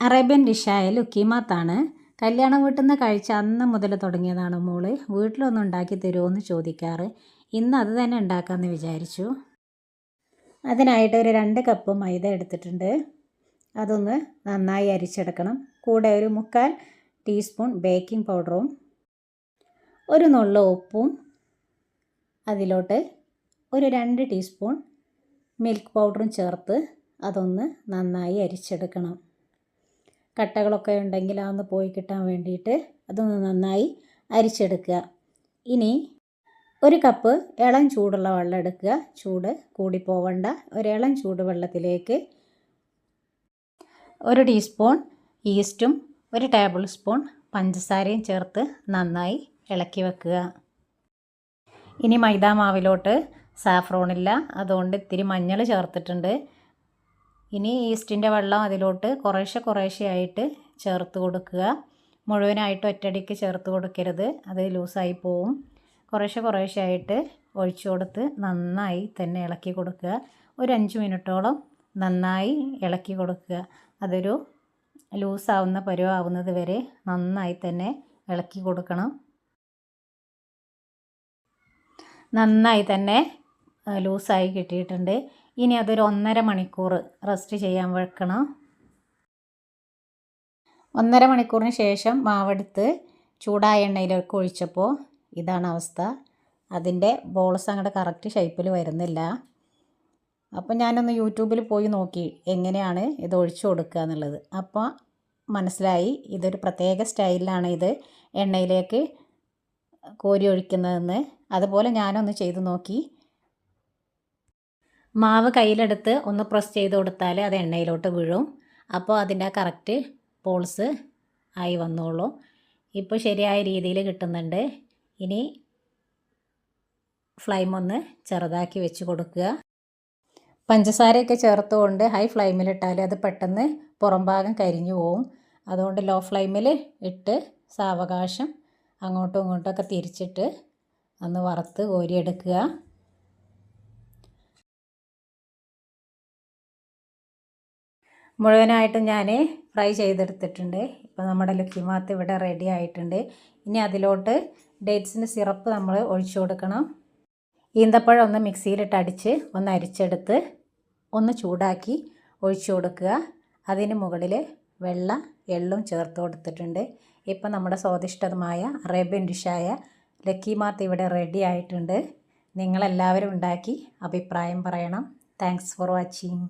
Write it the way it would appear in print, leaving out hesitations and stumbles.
Arabian ഡിഷായ ലുക്കീമാത്താണ്. കല്യാണം വീട്ടിൽ നിന്ന് കഴിച്ച അന്ന് മുതൽ തുടങ്ങിയതാണ് മോള് വീട്ടിലൊന്നും ഉണ്ടാക്കി തരുമോ എന്ന് ചോദിക്കാറ്. ഇന്ന് അത് തന്നെ ഉണ്ടാക്കാമെന്ന് വിചാരിച്ചു. അതിനായിട്ട് ഒരു 2 കപ്പ് മൈദ എടുത്തിട്ടുണ്ട്. അതൊന്ന് നന്നായി അരിച്ചെടുക്കണം. കൂടെ ഒരു 3/4 ടീസ്പൂൺ ബേക്കിംഗ് പൗഡറും ഒരു നുള്ളു ഉപ്പും അതിലോട്ട് ഒരു 2 ടീസ്പൂൺ മിൽക്ക് പൗഡറും ചേർത്ത് അതൊന്ന് നന്നായി അരിച്ചെടുക്കണം. കട്ടകളൊക്കെ ഉണ്ടെങ്കിൽ അതൊന്ന് പോയി കിട്ടാൻ വേണ്ടിയിട്ട് അതൊന്ന് നന്നായി അരിച്ചെടുക്കുക. ഇനി 1 കപ്പ് ഇളം ചൂടുള്ള വെള്ളം എടുക്കുക. ചൂട് കൂടി പോവണ്ട. ഒരു ഇളം ചൂട് വെള്ളത്തിലേക്ക് 1 ടീസ്പൂൺ ഈസ്റ്റും 1 ടേബിൾ സ്പൂൺ പഞ്ചസാരയും ചേർത്ത് നന്നായി ഇളക്കി വെക്കുക. ഇനി മൈദാ മാവിലോട്ട് സാഫ്രോണില്ല, അതുകൊണ്ട് ഇത്തിരി മഞ്ഞൾ ചേർത്തിട്ടുണ്ട്. ഇനി ഈസ്റ്റിൻ്റെ വെള്ളം അതിലോട്ട് കുറേശ്ശെ ആയിട്ട് ചേർത്ത് കൊടുക്കുക. മുഴുവനായിട്ട് ഒറ്റയടിക്ക് ചേർത്ത് കൊടുക്കരുത്, അത് ലൂസായി പോവും. കുറേശ്ശെ ആയിട്ട് ഒഴിച്ചു കൊടുത്ത് നന്നായി തന്നെ ഇളക്കി കൊടുക്കുക. ഒരു 5 മിനിറ്റോളം നന്നായി ഇളക്കി കൊടുക്കുക. അതൊരു ലൂസാവുന്ന പരുവാവുന്നത് വരെ നന്നായി തന്നെ ഇളക്കി കൊടുക്കണം. നന്നായി തന്നെ ലൂസായി കിട്ടിയിട്ടുണ്ട്. ഇനി അതൊരു 1.5 മണിക്കൂർ റെസ്റ്റ് ചെയ്യാൻ വെക്കണം. 1.5 മണിക്കൂറിന് ശേഷം മാവെടുത്ത് ചൂടായ എണ്ണയിലേക്ക് ഒഴിച്ചപ്പോൾ ഇതാണ് അവസ്ഥ. അതിൻ്റെ ബോൾസ് അങ്ങോട്ട് കറക്റ്റ് ഷേപ്പിൽ വരുന്നില്ല. അപ്പോൾ ഞാനൊന്ന് യൂട്യൂബിൽ പോയി നോക്കി എങ്ങനെയാണ് ഇത് ഒഴിച്ചു കൊടുക്കുക എന്നുള്ളത്. അപ്പോൾ മനസ്സിലായി ഇതൊരു പ്രത്യേക സ്റ്റൈലിലാണ് ഇത് എണ്ണയിലേക്ക് കോരി ഒഴിക്കുന്നതെന്ന്. അതുപോലെ ഞാനൊന്ന് ചെയ്ത് നോക്കി. മാവ് കയ്യിലെടുത്ത് ഒന്ന് പ്രസ് ചെയ്ത് കൊടുത്താൽ അത് എണ്ണയിലോട്ട് വീഴും. അപ്പോൾ അതിൻ്റെ കറക്റ്റ് ബോൾസ് ആയി വന്നോളൂ. ഇപ്പോൾ ശരിയായ രീതിയിൽ കിട്ടുന്നുണ്ട്. ഇനി ഫ്ലെയിം ഒന്ന് ചെറുതാക്കി വെച്ച് കൊടുക്കുക. പഞ്ചസാരയൊക്കെ ചേർത്തുകൊണ്ട് ഹൈ ഫ്ലെയിമിലിട്ടാൽ അത് പെട്ടെന്ന് പുറം ഭാഗം കരിഞ്ഞു പോവും. അതുകൊണ്ട് ലോ ഫ്ലെയിമിൽ ഇട്ട് സാവകാശം അങ്ങോട്ടും ഇങ്ങോട്ടൊക്കെ തിരിച്ചിട്ട് ഒന്ന് വറുത്ത് കോരിയെടുക്കുക. മുഴുവനായിട്ടും ഞാൻ ഫ്രൈ ചെയ്തെടുത്തിട്ടുണ്ട്. ഇപ്പോൾ നമ്മുടെ ലുക്കിമാത്ത് ഇവിടെ റെഡി ആയിട്ടുണ്ട്. ഇനി അതിലോട്ട് ഡേറ്റ്സിൻ്റെ സിറപ്പ് നമ്മൾ ഒഴിച്ചു കൊടുക്കണം. ഈന്തപ്പഴം ഒന്ന് മിക്സിയിലിട്ട് അടിച്ച് ഒന്ന് അരിച്ചെടുത്ത് ഒന്ന് ചൂടാക്കി ഒഴിച്ചു കൊടുക്കുക. അതിന് മുകളിൽ വെള്ള എള്ളും ചേർത്ത് കൊടുത്തിട്ടുണ്ട്. ഇപ്പോൾ നമ്മുടെ സ്വാദിഷ്ടമായ അറേബ്യൻ ഡിഷായ ലക്കിമാത്ത് ഇവിടെ റെഡി ആയിട്ടുണ്ട്. നിങ്ങളെല്ലാവരും ഉണ്ടാക്കി അഭിപ്രായം പറയണം. Thanks for watching.